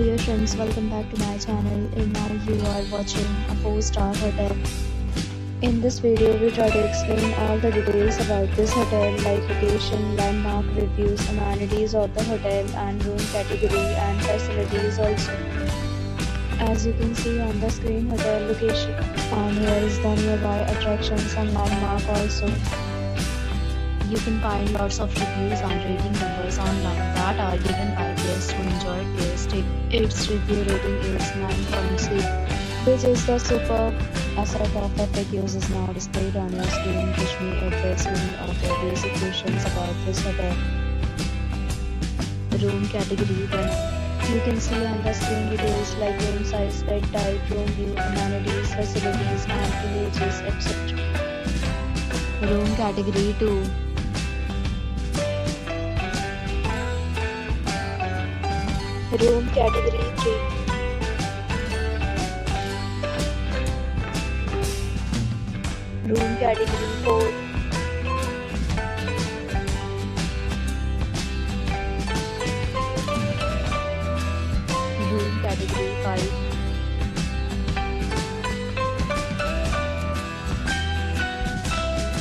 Dear friends, welcome back to my channel, and now you are watching a 4-star hotel. In this video, we try to explain all the details about this hotel like location, landmark, reviews, amenities of the hotel and room category and facilities also. As you can see on the screen, hotel location, and here is the nearby attractions and landmark also. You can find lots of reviews and rating numbers online that are given by guests who enjoyed their stay. Its review rating is 9.6, which is the superb. A set of FAQs is now displayed on your screen, which may address many of your basic questions about this hotel. Room category 1. You can see on the screen details like room size, bed type, room view, amenities, facilities, and images, etc. Room category 2. Room category 3. Room category 4. Room category 5.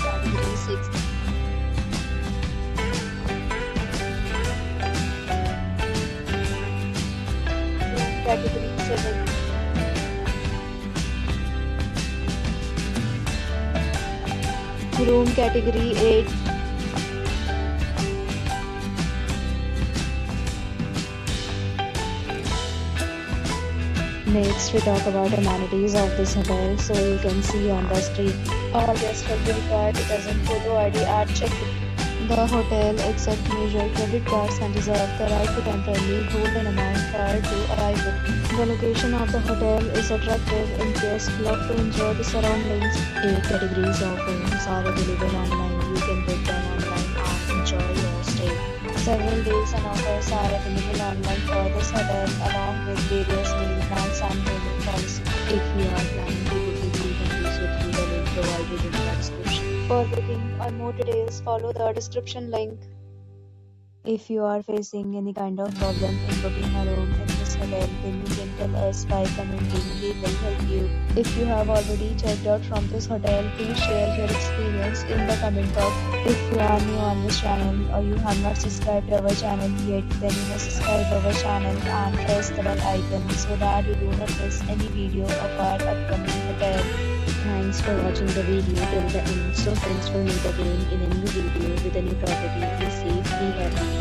Category 6. Category 7. Room category 8. Next, we talk about amenities of this hotel. So you can see on the screen, all guests will be required to present photo ID at check-in. The hotel accepts major credit cards and reserves the right to temporarily hold an amount prior to arrival. The location of the hotel is attractive and guests love to enjoy the surroundings. 8 categories of rooms are available online. You can book them online and enjoy your stay. Several deals and offers are available online for this hotel along with various meal plans and payment policies. If you are planning to book it, you can do so through the link provided in the description. For booking or more details, follow the description link. If you are facing any kind of problem in booking a room in this hotel, then you can tell us by commenting. We will help you. If you have already checked out from this hotel, please share your experience in the comment box. If you are new on this channel or you have not subscribed to our channel yet, then you must subscribe our channel and press the bell icon so that you do not miss any video of our upcoming hotel. Thanks for watching the video till the end. So friends, will meet again in a new video with a new property. Be safe, be happy.